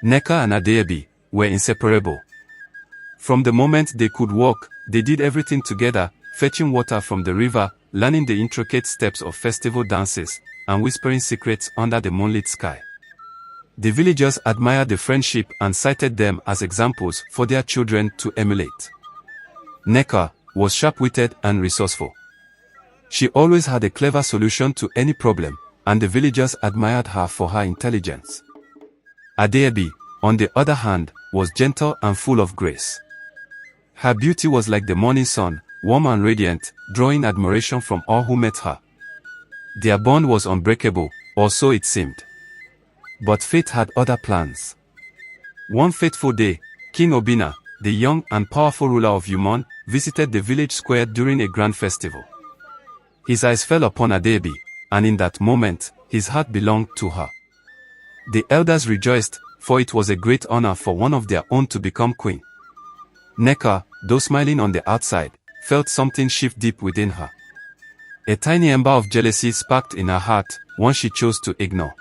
Nneka and Adeobi were inseparable. From the moment they could walk, they did everything together, fetching water from the river, learning the intricate steps of festival dances, and whispering secrets under the moonlit sky. The villagers admired the friendship and cited them as examples for their children to emulate. Nneka was sharp-witted and resourceful. She always had a clever solution to any problem, and the villagers admired her for her intelligence. Adeobi, on the other hand, was gentle and full of grace. Her beauty was like the morning sun, warm and radiant, drawing admiration from all who met her. Their bond was unbreakable, or so it seemed. But fate had other plans. One fateful day, King Obinna, the young and powerful ruler of Umon, visited the village square during a grand festival. His eyes fell upon Adeobi, and in that moment, his heart belonged to her. The elders rejoiced, for it was a great honor for one of their own to become queen. Nneka, though smiling on the outside, felt something shift deep within her. A tiny ember of jealousy sparked in her heart, one she chose to ignore.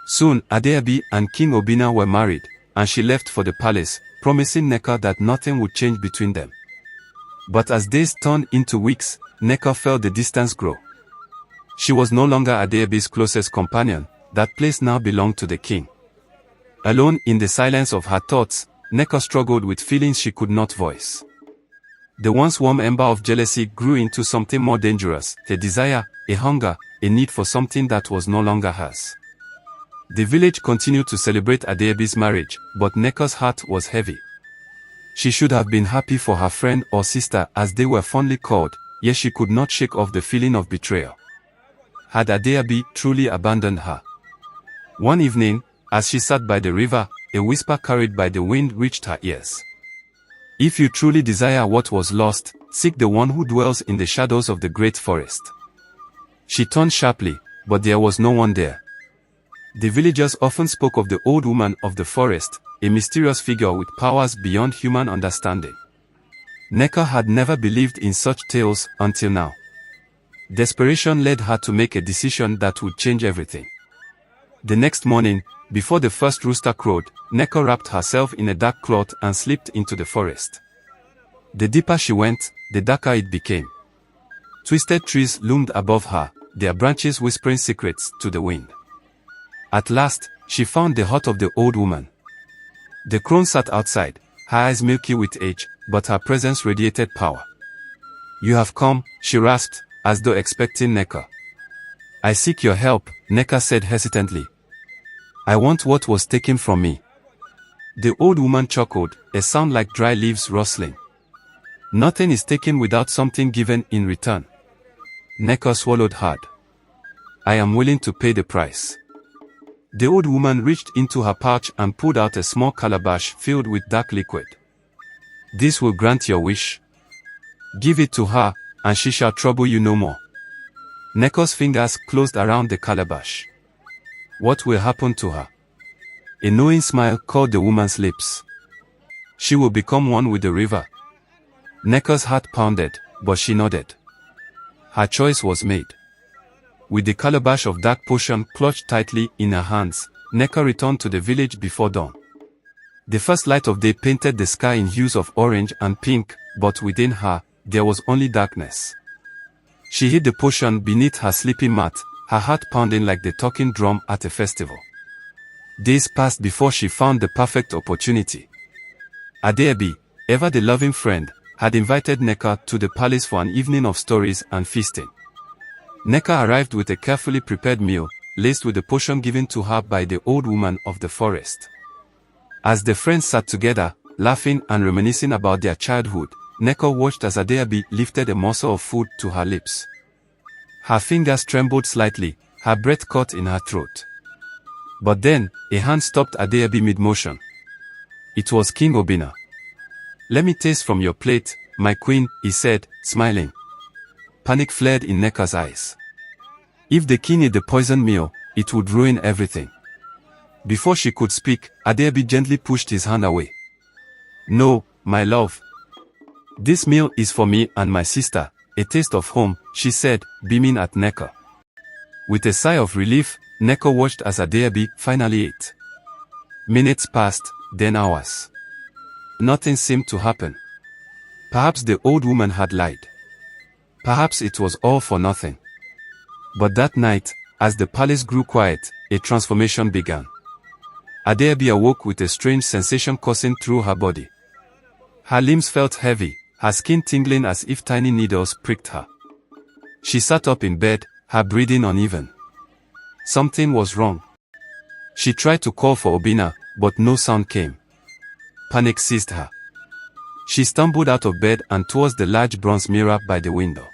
Soon, Adeobi and King Obinna were married, and she left for the palace, promising Nneka that nothing would change between them. But as days turned into weeks, Nneka felt the distance grow. She was no longer Adeobi's closest companion, that place now belonged to the king. Alone in the silence of her thoughts, Nneka struggled with feelings she could not voice. The once warm ember of jealousy grew into something more dangerous, a desire, a hunger, a need for something that was no longer hers. The village continued to celebrate Adeobi's marriage, but Nneka's heart was heavy. She should have been happy for her friend or sister as they were fondly called, yet she could not shake off the feeling of betrayal. Had Adeobi truly abandoned her? One evening, as she sat by the river, a whisper carried by the wind reached her ears. If you truly desire what was lost, seek the one who dwells in the shadows of the great forest. She turned sharply, but there was no one there. The villagers often spoke of the old woman of the forest, a mysterious figure with powers beyond human understanding. Nneka had never believed in such tales until now. Desperation led her to make a decision that would change everything. The next morning, before the first rooster crowed, Nneka wrapped herself in a dark cloth and slipped into the forest. The deeper she went, the darker it became. Twisted trees loomed above her, their branches whispering secrets to the wind. At last, she found the hut of the old woman. The crone sat outside, her eyes milky with age, but her presence radiated power. "You have come," she rasped, as though expecting Nneka. "I seek your help," Nneka said hesitantly. "I want what was taken from me." The old woman chuckled, a sound like dry leaves rustling. "Nothing is taken without something given in return." Nneka swallowed hard. "I am willing to pay the price." The old woman reached into her pouch and pulled out a small calabash filled with dark liquid. "This will grant your wish. Give it to her, and she shall trouble you no more." Nneka's fingers closed around the calabash. What will happen to her? A knowing smile curled the woman's lips. She will become one with the river. Nneka's heart pounded, but she nodded. Her choice was made. With the calabash of dark potion clutched tightly in her hands, Nneka returned to the village before dawn. The first light of day painted the sky in hues of orange and pink, but within her, there was only darkness. She hid the potion beneath her sleeping mat, her heart pounding like the talking drum at a festival. Days passed before she found the perfect opportunity. Adeobi, ever the loving friend, had invited Nneka to the palace for an evening of stories and feasting. Nneka arrived with a carefully prepared meal, laced with the potion given to her by the old woman of the forest. As the friends sat together, laughing and reminiscing about their childhood, Nneka watched as Adeobi lifted a morsel of food to her lips. Her fingers trembled slightly, her breath caught in her throat. But then, a hand stopped Adeobi mid-motion. It was King Obinna. "Let me taste from your plate, my queen," he said, smiling. Panic flared in Nneka's eyes. If the king ate the poisoned meal, it would ruin everything. Before she could speak, Adeobi gently pushed his hand away. "No, my love. This meal is for me and my sister, a taste of home," she said, beaming at Nneka. With a sigh of relief, Nneka watched as Adeobi finally ate. Minutes passed, then hours. Nothing seemed to happen. Perhaps the old woman had lied. Perhaps it was all for nothing. But that night, as the palace grew quiet, a transformation began. Adeobi awoke with a strange sensation coursing through her body. Her limbs felt heavy, her skin tingling as if tiny needles pricked her. She sat up in bed, her breathing uneven. Something was wrong. She tried to call for Obinna, but no sound came. Panic seized her. She stumbled out of bed and towards the large bronze mirror by the window.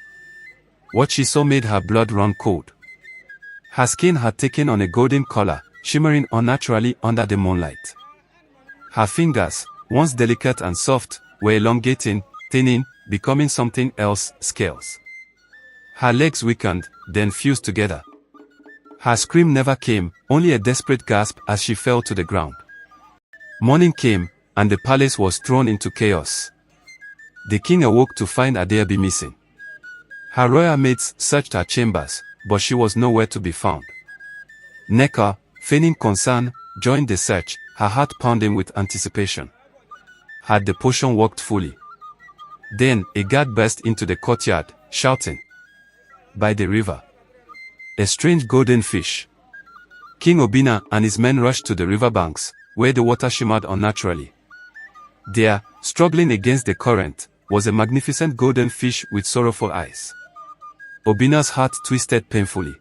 What she saw made her blood run cold. Her skin had taken on a golden color, shimmering unnaturally under the moonlight. Her fingers, once delicate and soft, were elongating, thinning, becoming something else, scales. Her legs weakened, then fused together. Her scream never came, only a desperate gasp as she fell to the ground. Morning came, and the palace was thrown into chaos. The king awoke to find Adeobi missing. Her royal maids searched her chambers, but she was nowhere to be found. Nneka, feigning concern, joined the search, her heart pounding with anticipation. Had the potion worked fully? Then, a guard burst into the courtyard, shouting. By the river. A strange golden fish. King Obinna and his men rushed to the riverbanks, where the water shimmered unnaturally. There, struggling against the current, was a magnificent golden fish with sorrowful eyes. Obinna's heart twisted painfully.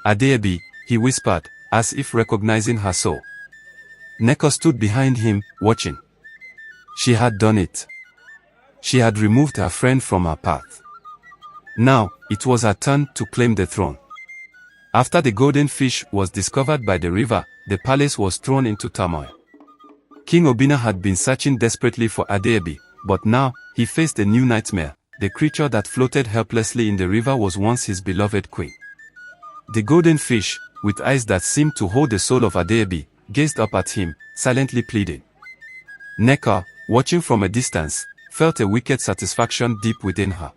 Adeobi, he whispered, as if recognizing her soul. Nneka stood behind him, watching. She had done it. She had removed her friend from her path. Now, it was her turn to claim the throne. After the golden fish was discovered by the river, the palace was thrown into turmoil. King Obinna had been searching desperately for Adeobi, but now, he faced a new nightmare. The creature that floated helplessly in the river was once his beloved queen. The golden fish, with eyes that seemed to hold the soul of Adeobi, gazed up at him, silently pleading. Nneka, watching from a distance, felt a wicked satisfaction deep within her.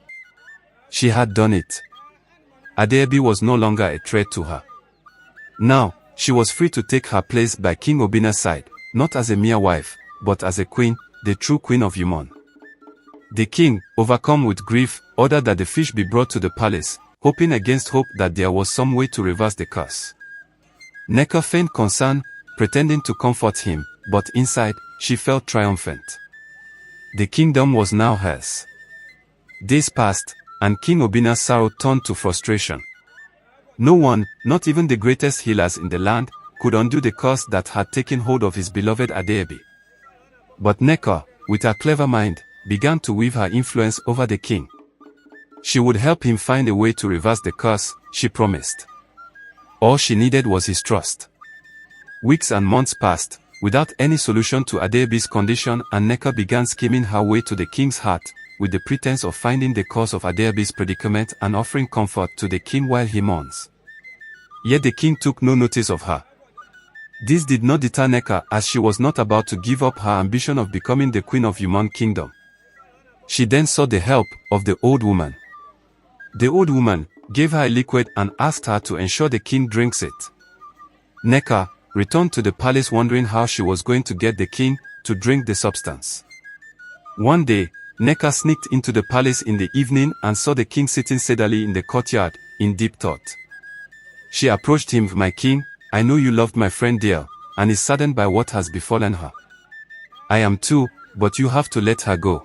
She had done it. Adeobi was no longer a threat to her. Now, she was free to take her place by King Obinna's side, not as a mere wife, but as a queen, the true queen of Umon. The king, overcome with grief, ordered that the fish be brought to the palace, hoping against hope that there was some way to reverse the curse. Nneka feigned concern, pretending to comfort him, but inside, she felt triumphant. The kingdom was now hers. Days passed, and King Obinna's sorrow turned to frustration. No one, not even the greatest healers in the land, could undo the curse that had taken hold of his beloved Adeobi. But Nneka, with her clever mind, began to weave her influence over the king. She would help him find a way to reverse the curse, she promised. All she needed was his trust. Weeks and months passed, without any solution to Adeobi's condition, and Nneka began scheming her way to the king's heart, with the pretense of finding the cause of Adeobi's predicament and offering comfort to the king while he mourns. Yet the king took no notice of her. This did not deter Nneka, as she was not about to give up her ambition of becoming the queen of Umon kingdom. She then sought the help of the old woman. The old woman gave her a liquid and asked her to ensure the king drinks it. Nneka returned to the palace wondering how she was going to get the king to drink the substance. One day, Nneka sneaked into the palace in the evening and saw the king sitting steadily in the courtyard, in deep thought. She approached him. "My king, I know you loved my friend Elle, and is saddened by what has befallen her. I am too, but you have to let her go.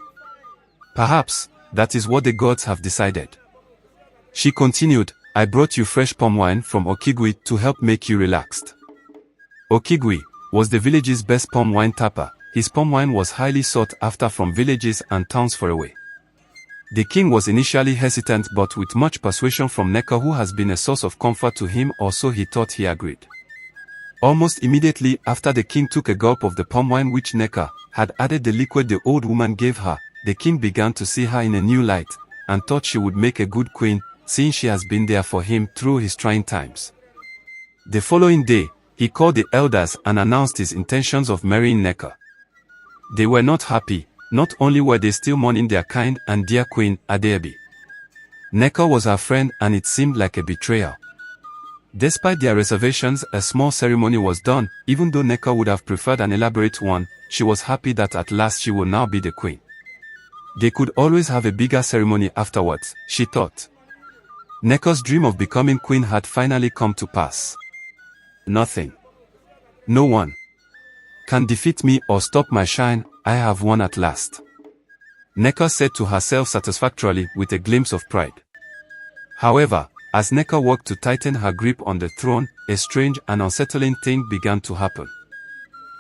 Perhaps, that is what the gods have decided." She continued, "I brought you fresh palm wine from Okigwe to help make you relaxed." Okigwe was the village's best palm wine tapper. His palm wine was highly sought after from villages and towns far away. The king was initially hesitant, but with much persuasion from Nneka, who has been a source of comfort to him, or so he thought, he agreed. Almost immediately after the king took a gulp of the palm wine which Nneka had added the liquid the old woman gave her, the king began to see her in a new light, and thought she would make a good queen, seeing she has been there for him through his trying times. The following day, he called the elders and announced his intentions of marrying Nneka. They were not happy. Not only were they still mourning their kind and dear queen, Adeobi. Nneka was her friend, and it seemed like a betrayal. Despite their reservations, a small ceremony was done. Even though Nneka would have preferred an elaborate one, she was happy that at last she would now be the queen. They could always have a bigger ceremony afterwards, she thought. Nneka's dream of becoming queen had finally come to pass. Nothing. No one can defeat me or stop my shine. I have won at last, Nneka said to herself satisfactorily with a glimpse of pride. However, as Nneka worked to tighten her grip on the throne, a strange and unsettling thing began to happen.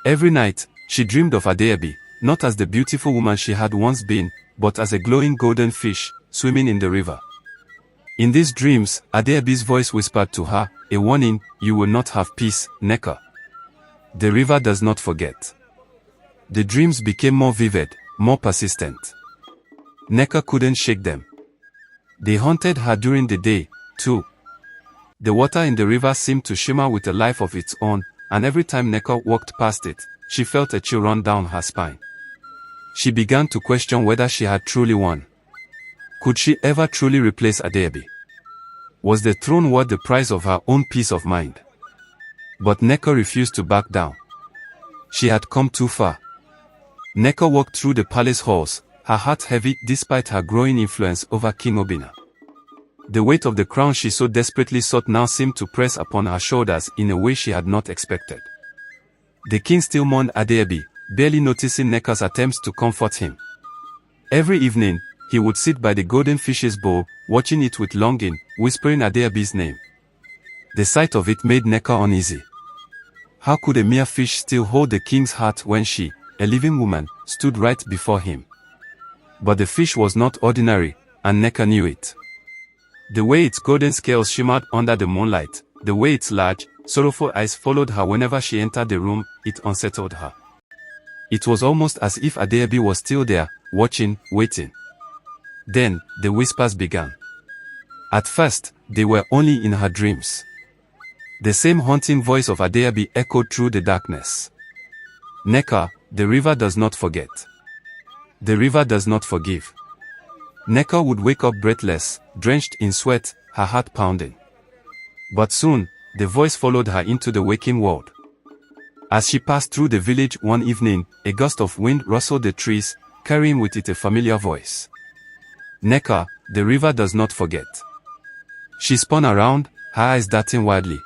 Every night, she dreamed of Adeobi, not as the beautiful woman she had once been, but as a glowing golden fish, swimming in the river. In these dreams, Adeobi's voice whispered to her, a warning: you will not have peace, Nneka. The river does not forget. The dreams became more vivid, more persistent. Nneka couldn't shake them. They haunted her during the day, too. The water in the river seemed to shimmer with a life of its own, and every time Nneka walked past it, she felt a chill run down her spine. She began to question whether she had truly won. Could she ever truly replace Adeobi? Was the throne worth the price of her own peace of mind? But Nneka refused to back down. She had come too far. Nneka walked through the palace halls, her heart heavy despite her growing influence over King Obinna. The weight of the crown she so desperately sought now seemed to press upon her shoulders in a way she had not expected. The king still mourned Adeobi, barely noticing Nneka's attempts to comfort him. Every evening, he would sit by the golden fish's bowl, watching it with longing, whispering Adeobi's name. The sight of it made Nneka uneasy. How could a mere fish still hold the king's heart when she, a living woman, stood right before him? But the fish was not ordinary, and Nneka knew it. The way its golden scales shimmered under the moonlight, the way its large, sorrowful eyes followed her whenever she entered the room, it unsettled her. It was almost as if Adeobi was still there, watching, waiting. Then, the whispers began. At first, they were only in her dreams. The same haunting voice of Adeobi echoed through the darkness. Nneka, the river does not forget. The river does not forgive. Nneka would wake up breathless, drenched in sweat, her heart pounding. But soon, the voice followed her into the waking world. As she passed through the village one evening, a gust of wind rustled the trees, carrying with it a familiar voice. Nneka, the river does not forget. She spun around, her eyes darting wildly.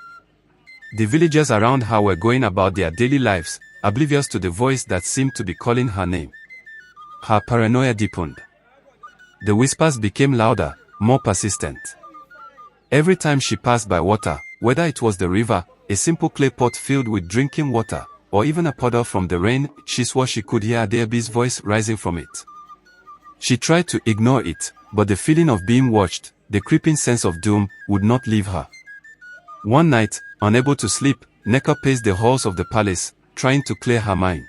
The villagers around her were going about their daily lives, oblivious to the voice that seemed to be calling her name. Her paranoia deepened. The whispers became louder, more persistent. Every time she passed by water, whether it was the river, a simple clay pot filled with drinking water, or even a puddle from the rain, she swore she could hear Adeobi's voice rising from it. She tried to ignore it, but the feeling of being watched, the creeping sense of doom, would not leave her. One night, unable to sleep, Nneka paced the halls of the palace, trying to clear her mind.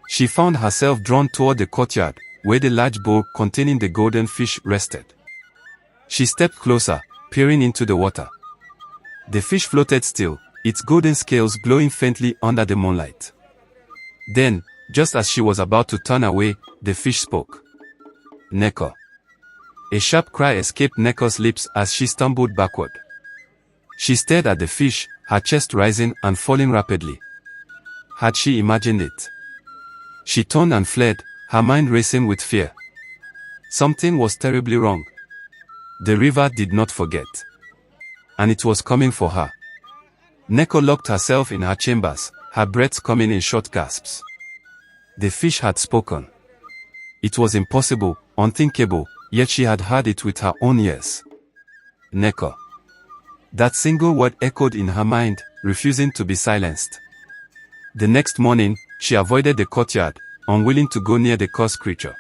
She found herself drawn toward the courtyard, where the large bowl containing the golden fish rested. She stepped closer, peering into the water. The fish floated still, its golden scales glowing faintly under the moonlight. Then, just as she was about to turn away, the fish spoke. Nneka. A sharp cry escaped Nneka's lips as she stumbled backward. She stared at the fish, her chest rising and falling rapidly. Had she imagined it? She turned and fled, her mind racing with fear. Something was terribly wrong. The river did not forget. And it was coming for her. Nneka locked herself in her chambers, her breath coming in short gasps. The fish had spoken. It was impossible, unthinkable, yet she had heard it with her own ears. Nneka. That single word echoed in her mind, refusing to be silenced. The next morning, she avoided the courtyard, unwilling to go near the cursed creature.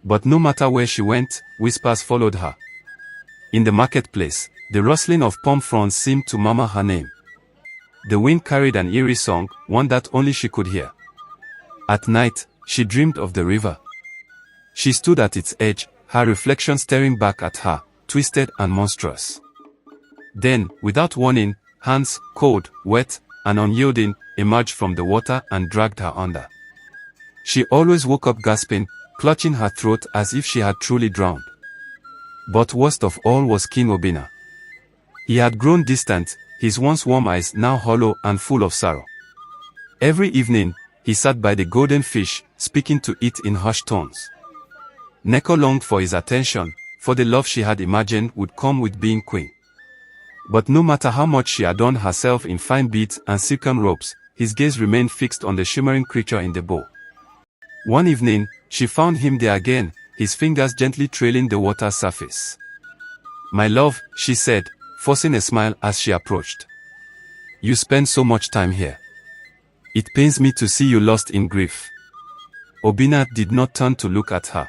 But no matter where she went, whispers followed her. In the marketplace, the rustling of palm fronds seemed to murmur her name. The wind carried an eerie song, one that only she could hear. At night, she dreamed of the river. She stood at its edge, her reflection staring back at her, twisted and monstrous. Then, without warning, hands, cold, wet, and unyielding, emerged from the water and dragged her under. She always woke up gasping, clutching her throat as if she had truly drowned. But worst of all was King Obinna. He had grown distant, his once warm eyes now hollow and full of sorrow. Every evening, he sat by the golden fish, speaking to it in hushed tones. Neko longed for his attention, for the love she had imagined would come with being queen. But no matter how much she adorned herself in fine beads and silken robes, his gaze remained fixed on the shimmering creature in the bow. One evening, she found him there again, his fingers gently trailing the water's surface. "My love," she said, forcing a smile as she approached. "You spend so much time here. It pains me to see you lost in grief." Obinna did not turn to look at her.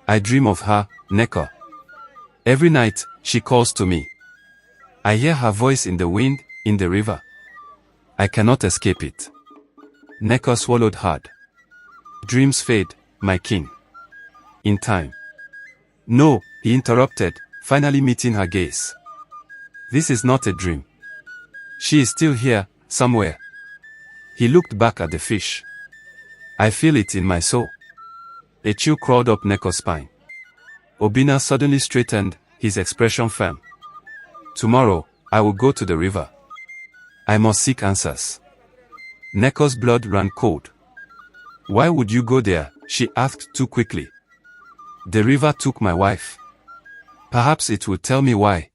"I dream of her, Neko. Every night, she calls to me. I hear her voice in the wind, in the river. I cannot escape it." Neko swallowed hard. "Dreams fade, my king. In time." "No," he interrupted, finally meeting her gaze. "This is not a dream. She is still here, somewhere." He looked back at the fish. "I feel it in my soul." A chill crawled up Neko's spine. Obinna suddenly straightened, his expression firm. "Tomorrow, I will go to the river. I must seek answers." Neko's blood ran cold. "Why would you go there?" she asked too quickly. "The river took my wife. Perhaps it will tell me why."